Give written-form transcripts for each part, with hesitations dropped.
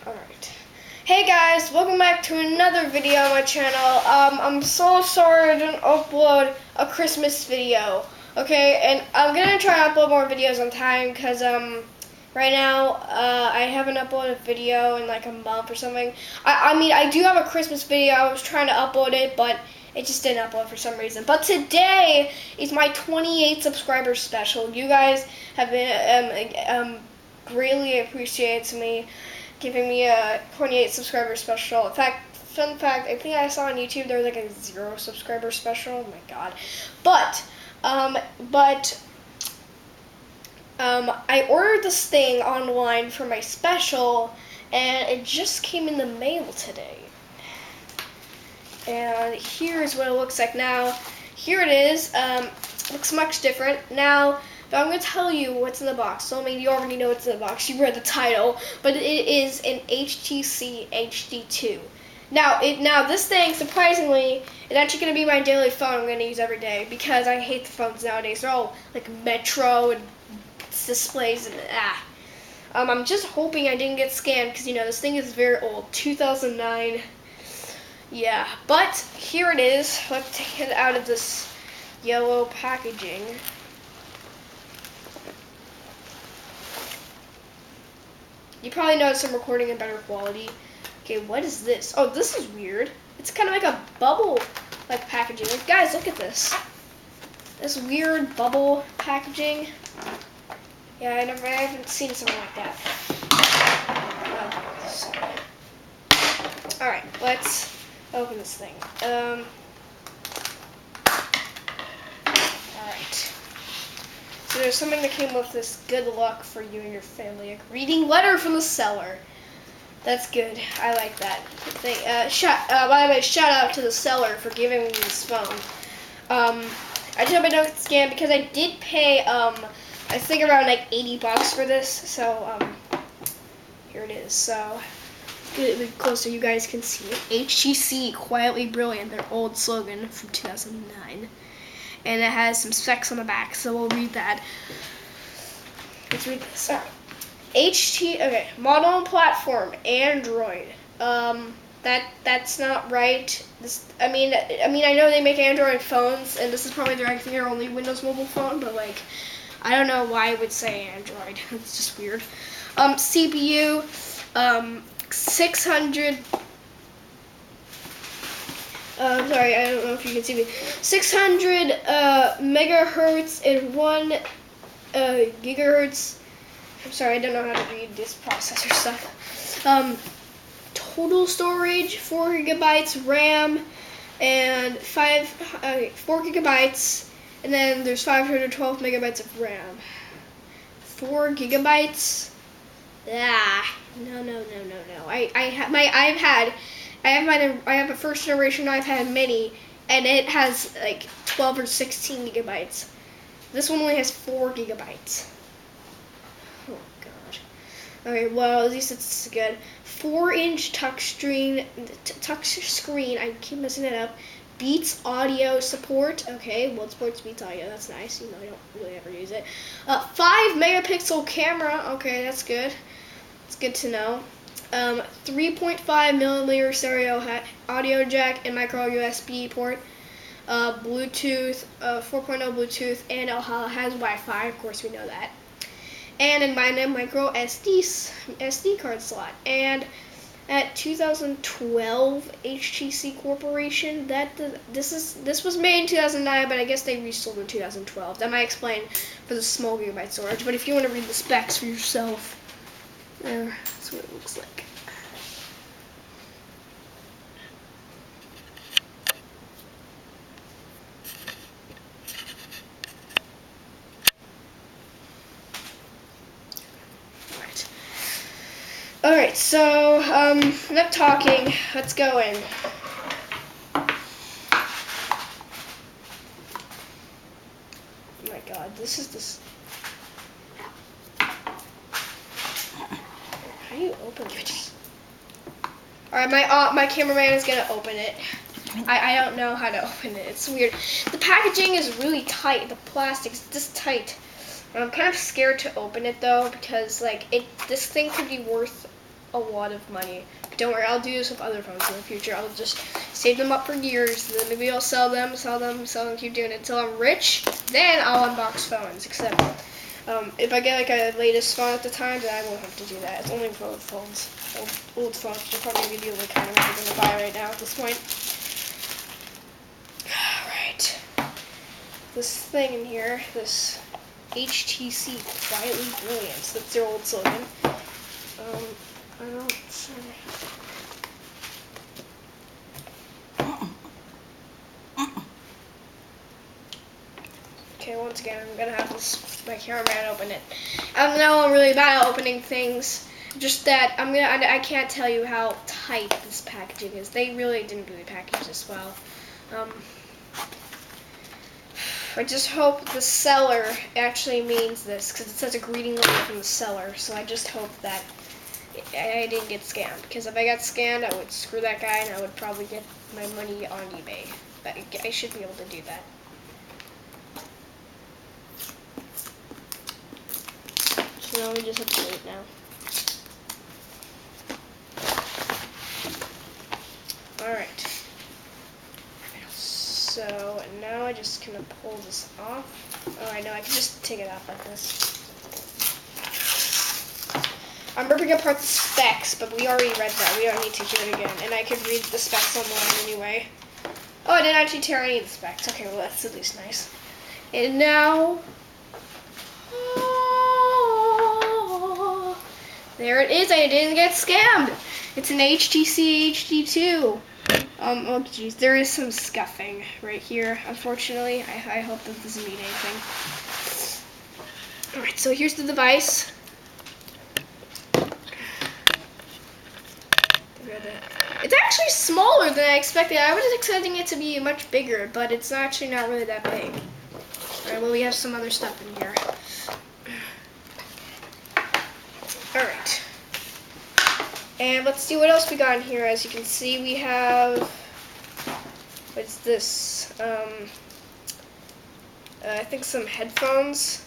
Alright. Hey guys, welcome back to another video on my channel. I'm so sorry I didn't upload a Christmas video. Okay, and I'm gonna try to upload more videos on time because right now I haven't uploaded a video in like a month or something. I mean I do have a Christmas video. I was trying to upload it, but it just didn't upload for some reason. But today is my 28 subscriber special. You guys have been greatly appreciates me giving me a 28 subscriber special. In fact, fun fact, I think I saw on YouTube there was like a 0 subscriber special. Oh my god. But I ordered this thing online for my special, and it just came in the mail today. And here's what it looks like now. Here it is. Looks much different. Now, but I'm going to tell you what's in the box. So, I mean, you already know what's in the box. You read the title. But it is an HTC HD2. Now, this thing, surprisingly, is actually going to be my daily phone I'm going to use every day. Because I hate the phones nowadays. They're all, like, Metro and displays and I'm just hoping I didn't get scammed. Because, you know, this thing is very old. 2009. Yeah. But, here it is. Let's take it out of this yellow packaging. You probably noticed I'm recording in better quality. Okay, what is this? Oh, this is weird. It's kind of like a bubble like packaging. Like, guys, look at this. This weird bubble packaging. Yeah, I haven't seen something like that. Alright, let's open this thing. Alright. So there's something that came with this good luck for you and your family. A greeting letter from the seller. That's good. I like that. By the way, shout out to the seller for giving me this phone. I just hope I don't get scammed because I did pay, I think around like $80 for this. So, here it is. So, get a bit closer. You guys can see it. HTC, quietly brilliant. Their old slogan from 2009. And it has some specs on the back, so we'll read that. Let's read this. All right. Okay, model and platform, Android. That's not right. I mean, I know they make Android phones, and this is probably their only Windows mobile phone, but like, I don't know why it would say Android. It's just weird. CPU, 600. Sorry, I don't know if you can see me. 600 megahertz and 1 gigahertz. I'm sorry, I don't know how to read this processor stuff. Total storage, 4 gigabytes RAM, and 4 gigabytes, and then there's 512 megabytes of RAM. 4 gigabytes? No. I have a first generation iPad mini, and it has like 12 or 16 gigabytes. This one only has 4 gigabytes. Oh god. Okay, well, at least it's good. 4-inch touchscreen. I keep messing it up. Beats audio support. Okay, well, it supports Beats audio. That's nice. You know, I don't really ever use it. 5 megapixel camera. Okay, that's good. It's good to know. 3.5 millimeter stereo audio jack and micro USB port, Bluetooth, 4.0 Bluetooth, and it has Wi-Fi. Of course, we know that. And in my micro SD card slot. And at 2012 HTC Corporation, this was made in 2009, but I guess they resold in 2012. That might explain for the small gigabyte storage. But if you want to read the specs for yourself, that's what it looks like. Alright, so, enough talking. Let's go in. Oh my god, this is this. How do you open this? Alright, my cameraman is gonna open it. I don't know how to open it. It's weird. The packaging is really tight. The plastic's this tight. I'm kind of scared to open it though because like this thing could be worth a lot of money. But don't worry, I'll do this with other phones in the future. I'll just save them up for years, and then maybe I'll sell them, keep doing it until I'm rich. Then I'll unbox phones. Except if I get like a latest phone at the time, then I won't have to do that. It's only for old phones. Old phones, which are probably going to be like kind of what I'm going to buy right now at this point. Alright. This thing in here, this HTC Quietly Brilliant. That's their old slogan. I don't say. Okay, once again, I'm gonna have my cameraman open it. I don't know, I'm really bad at opening things. Just that I can't tell you how tight this packaging is. They really didn't do the package this well. I just hope the seller actually means this, because it says a greeting letter from the seller. So I just hope that I didn't get scammed. Because if I got scammed, I would screw that guy, and I would probably get my money on eBay. But I should be able to do that. So now we just have to wait now. Alright. So now I just kind of pull this off. Oh, I know, I can just take it off like this. I'm ripping apart the specs, but we already read that. We don't need to hear it again. And I could read the specs online anyway. Oh, I didn't actually tear any of the specs. Okay, well, that's at least nice. And now... Oh, there it is. I didn't get scammed. It's an HTC HD2. Oh geez, there is some scuffing right here, unfortunately. I hope that doesn't mean anything. Alright, so here's the device. It's actually smaller than I expected. I was expecting it to be much bigger, but it's actually not really that big. Alright, well, we have some other stuff in here. Alright. And let's see what else we got in here. As you can see, we have, what's this? I think some headphones,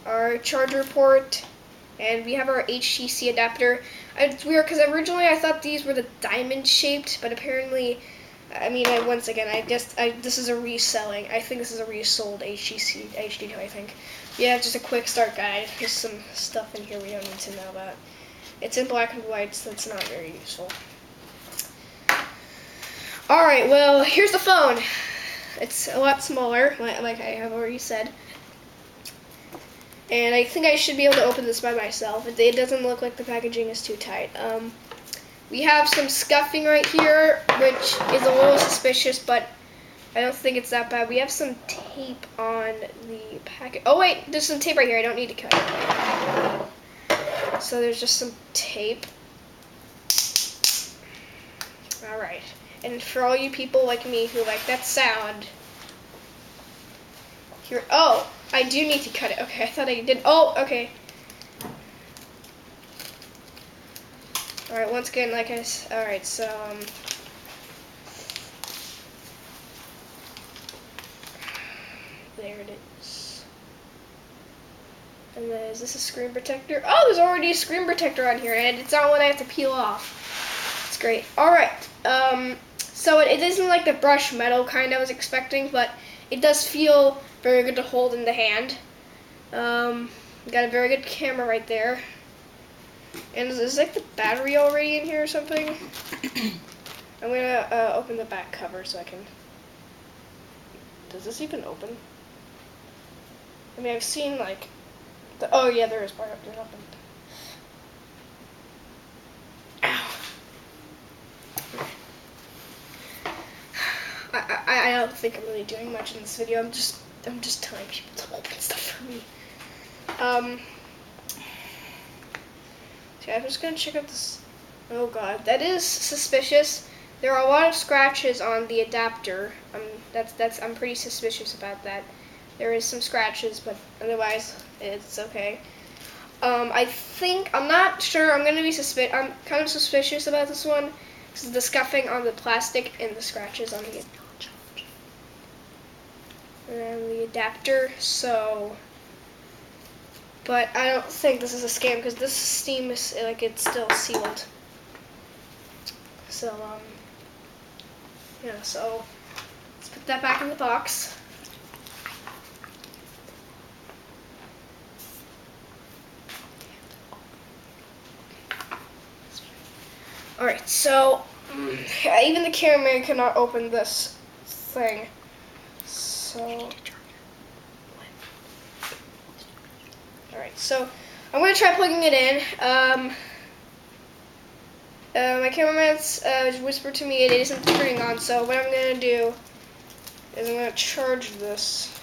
our charger port, and we have our HTC adapter. It's weird because originally I thought these were the diamond shaped, but apparently, once again, this is a reselling. I think this is a resold HTC HD2, I think. Yeah, just a quick start guide. There's some stuff in here we don't need to know about. It's in black and white, so it's not very useful. Alright, well, here's the phone. It's a lot smaller, like I have already said. And I think I should be able to open this by myself. It doesn't look like the packaging is too tight. We have some scuffing right here, which is a little suspicious, but I don't think it's that bad. We have some tape on the packet. Oh wait, there's some tape right here. I don't need to cut it. So there's just some tape. Alright. And for all you people like me who like that sound, here, oh, I do need to cut it. Okay, I thought I did. Oh, okay. Alright, once again, like I said, alright, so, there it is. And then, is this a screen protector? Oh, there's already a screen protector on here, and it's not one I have to peel off. It's great. Alright, so it isn't like the brushed metal kind I was expecting, but it does feel very good to hold in the hand. Got a very good camera right there. And is like the battery already in here or something? I'm gonna open the back cover so I can... Does this even open? I mean, I've seen like... Oh yeah, there is part up there. Open. Ow. I don't think I'm really doing much in this video. I'm just telling people to open stuff for me. So I'm just gonna check out this. Oh god, that is suspicious. There are a lot of scratches on the adapter. I'm pretty suspicious about that. There is some scratches, but otherwise it's okay. I'm not sure. I'm kind of suspicious about this one because of the scuffing on the plastic and the scratches on the and the adapter. So But I don't think this is a scam because this Steam is like it's still sealed. So yeah. So let's put that back in the box. Alright, so even the cameraman cannot open this thing. So alright, so I'm gonna try plugging it in. My cameraman's just whispered to me it isn't turning on, so what I'm gonna do is I'm gonna charge this.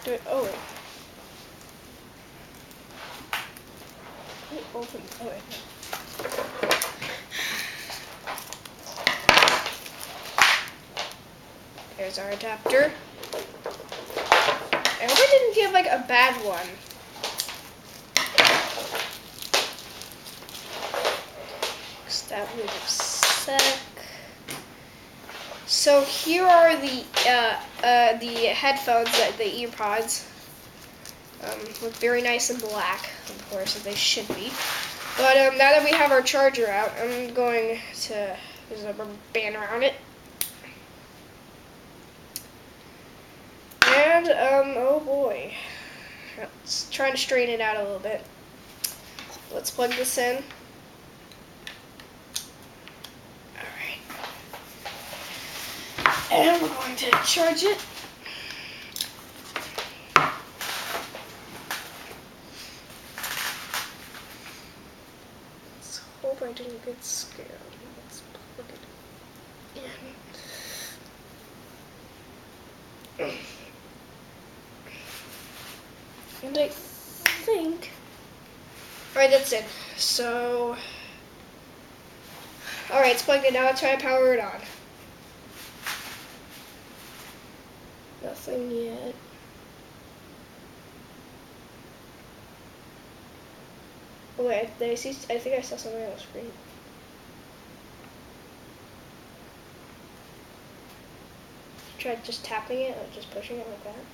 Do it. Oh wait. Open. Oh wait. There's our adapter. I hope I didn't get like a bad one. Because that would suck. So here are the headphones, the earpods. Look very nice and black, of course, as they should be. But now that we have our charger out, I'm going to, there's a rubber band around it. And, oh boy. Let's try to straighten it out a little bit. Let's plug this in. Alright. And we're going to charge it. Let's hope I didn't get scared. Let's plug it in. And I think, alright, that's it. So, alright, it's plugged in. Now let's try to power it on. Nothing yet. Oh wait, did I see? I think I saw something on the screen. Try just tapping it or just pushing it like that.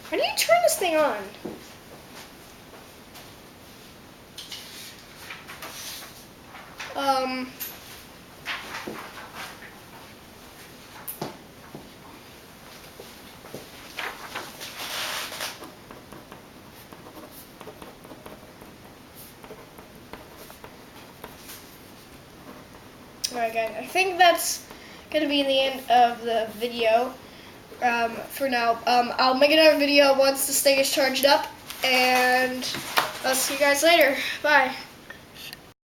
How do you turn this thing on? Alright guys, I think that's going to be the end of the video for now. I'll make another video once this thing is charged up, and I'll see you guys later. Bye.